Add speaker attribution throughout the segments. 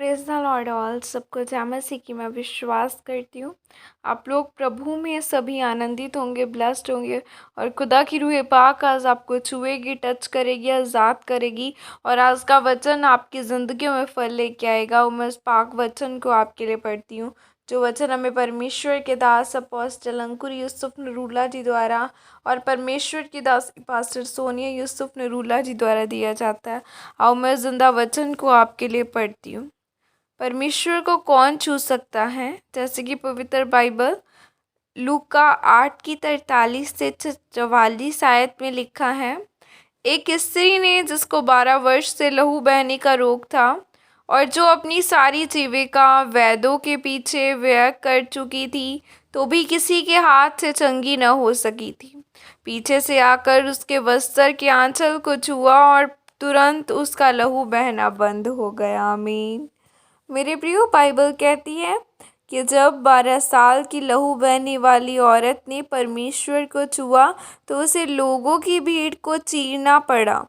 Speaker 1: Praise the Lord all. सबको जय मसीह की मैं विश्वास करती हूँ आप लोग प्रभु में सभी आनंदित होंगे, ब्लेस्ड होंगे और खुदा की रूह पाक आज आपको छुएगी, टच करेगी, आज़ाद करेगी और आज का वचन आपकी ज़िंदगियों में फल लेके आएगा। मैं इस पाक वचन को आपके लिए पढ़ती हूँ, जो वचन हमें परमेश्वर के दास अपोस्टल अंकुर यूसुफ नरूला जी द्वारा और परमेश्वर की दास पास्टर सोनिया यूसुफ नरूला जी द्वारा दिया जाता है। आओ मैं जिंदा वचन को आपके लिए पढ़ती हूँ। परमेश्वर को कौन छू सकता है? जैसे कि पवित्र बाइबल लूका 8:43 से 44 आयत में लिखा है, एक स्त्री ने जिसको 12 वर्ष से लहू बहने का रोग था और जो अपनी सारी जीविका वैद्यों के पीछे व्यय कर चुकी थी, तो भी किसी के हाथ से चंगी न हो सकी थी, पीछे से आकर उसके वस्त्र के आंचल को छुआ और तुरंत उसका लहू बहना बंद हो गया। आमीन। मेरे प्रियो, बाइबल कहती है कि जब 12 साल की लहू बहने वाली औरत ने परमेश्वर को छुआ तो उसे लोगों की भीड़ को चीरना पड़ा,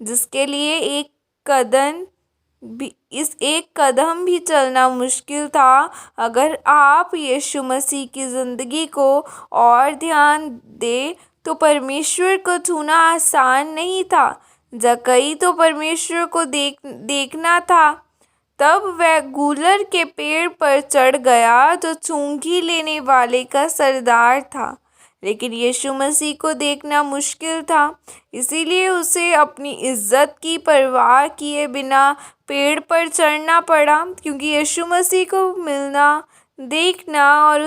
Speaker 1: जिसके लिए एक कदम भी चलना मुश्किल था। अगर आप यीशु मसीह की ज़िंदगी को और ध्यान दे तो परमेश्वर को छूना आसान नहीं था। जक्कई तो परमेश्वर को देखना था। तब वह गूलर के पेड़ पर चढ़ गया जो चुंगी लेने वाले का सरदार था, लेकिन यीशु मसीह को देखना मुश्किल था, इसीलिए उसे अपनी इज्जत की परवाह किए बिना पेड़ पर चढ़ना पड़ा, क्योंकि यीशु मसीह को मिलना, देखना और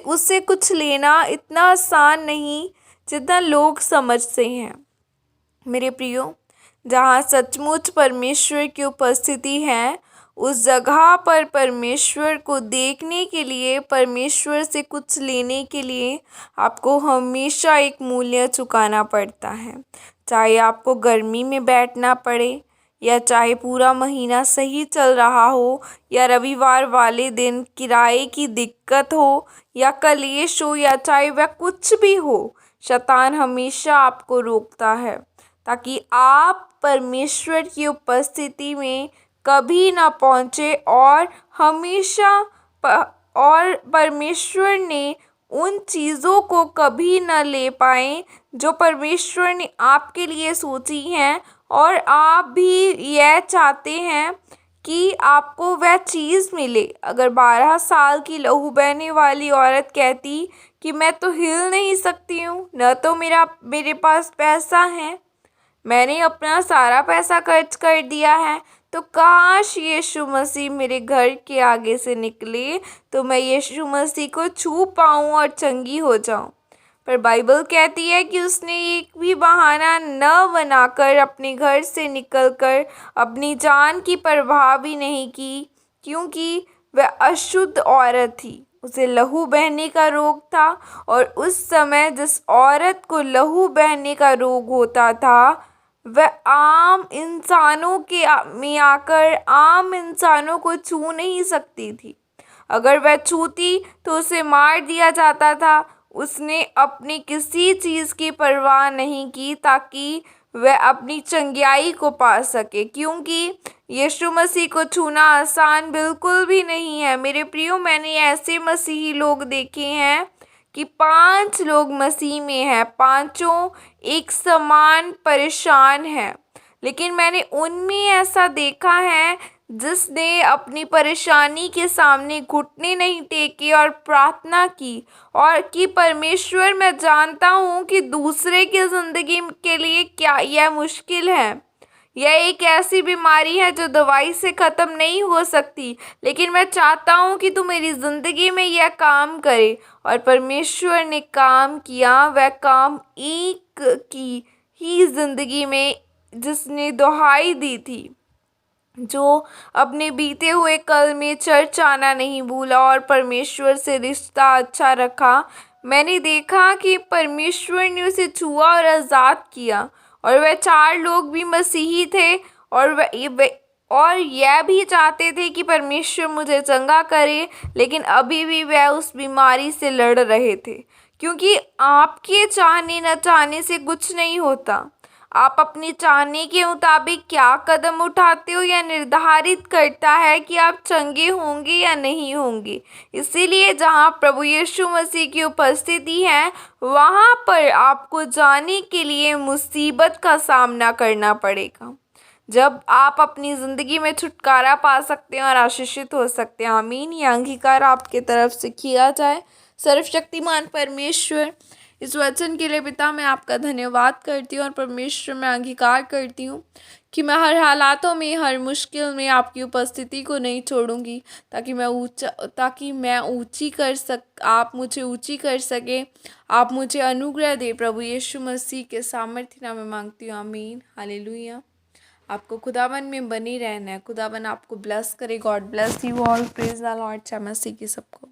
Speaker 1: उससे कुछ लेना इतना आसान नहीं जितना लोग समझते हैं। मेरे प्रियो, जहाँ सचमुच परमेश्वर की उपस्थिति है, उस जगह पर परमेश्वर को देखने के लिए, परमेश्वर से कुछ लेने के लिए आपको हमेशा एक मूल्य चुकाना पड़ता है। चाहे आपको गर्मी में बैठना पड़े, या चाहे पूरा महीना सही चल रहा हो, या रविवार वाले दिन किराए की दिक्कत हो, या कलेश हो, या चाहे वह कुछ भी हो, शैतान हमेशा आपको रोकता है ताकि आप परमेश्वर की उपस्थिति में कभी ना पहुँचे और परमेश्वर ने उन चीज़ों को कभी न ले पाए जो परमेश्वर ने आपके लिए सोची हैं, और आप भी यह चाहते हैं कि आपको वह चीज़ मिले। अगर 12 साल की लहू बहने वाली औरत कहती कि मैं तो हिल नहीं सकती हूँ, न तो मेरे पास पैसा है, मैंने अपना सारा पैसा खर्च कर दिया है, तो काश यीशु मसीह मेरे घर के आगे से निकले तो मैं यीशु मसीह को छू पाऊँ और चंगी हो जाऊँ। पर बाइबल कहती है कि उसने एक भी बहाना न बनाकर अपने घर से निकलकर अपनी जान की परवाह भी नहीं की, क्योंकि वह अशुद्ध औरत थी। उसे लहू बहने का रोग था, और उस समय जिस औरत को लहू बहने का रोग होता था, वह आम इंसानों में आकर आम इंसानों को छू नहीं सकती थी। अगर वह छूती तो उसे मार दिया जाता था। उसने अपनी किसी चीज़ की परवाह नहीं की ताकि वह अपनी चंगियाई को पा सके, क्योंकि यीशु मसीह को छूना आसान बिल्कुल भी नहीं है। मेरे प्रियो, मैंने ऐसे मसीही लोग देखे हैं कि 5 लोग मसीह में हैं, पांचों एक समान परेशान हैं, लेकिन मैंने उनमें ऐसा देखा है जिसने अपनी परेशानी के सामने घुटने नहीं टेके और प्रार्थना की, और कि परमेश्वर, मैं जानता हूँ कि दूसरे की ज़िंदगी के लिए क्या यह मुश्किल है। यह एक ऐसी बीमारी है जो दवाई से ख़त्म नहीं हो सकती, लेकिन मैं चाहता हूँ कि तू मेरी ज़िंदगी में यह काम करे। और परमेश्वर ने काम किया, वह काम एक की ही ज़िंदगी में जिसने दुहाई दी थी, जो अपने बीते हुए कल में चर्च आना नहीं भूला और परमेश्वर से रिश्ता अच्छा रखा। मैंने देखा कि परमेश्वर ने उसे छुआ और आज़ाद किया, और वह 4 लोग भी मसीही थे, और यह भी चाहते थे कि परमेश्वर मुझे चंगा करे, लेकिन अभी भी वह उस बीमारी से लड़ रहे थे, क्योंकि आपके चाहने न चाहने से कुछ नहीं होता। आप अपनी चाहने के मुताबिक क्या कदम उठाते हो, यह निर्धारित करता है कि आप चंगे होंगे या नहीं होंगे। इसीलिए जहाँ प्रभु यीशु मसीह की उपस्थिति है, वहाँ पर आपको जाने के लिए मुसीबत का सामना करना पड़ेगा। जब आप अपनी ज़िंदगी में छुटकारा पा सकते हैं और आशीषित हो सकते हैं। आमीन। यह अंगीकार आपके तरफ से किया जाए। सर्वशक्तिमान परमेश्वर, इस वचन के लिए पिता मैं आपका धन्यवाद करती हूँ और परमेश्वर मैं अंगीकार करती हूँ कि मैं हर हालातों में, हर मुश्किल में आपकी उपस्थिति को नहीं छोड़ूंगी, ताकि मैं ऊंची कर आप मुझे ऊंची कर सके। आप मुझे अनुग्रह दे। प्रभु यीशु मसीह के सामर्थ्य नाम में मांगती हूँ। आमीन। हालेलुया। आपको खुदावन में बनी रहना है। खुदावन आपको ब्लेस करे। God bless you all. Praise the Lord. जय मसीह की सबको।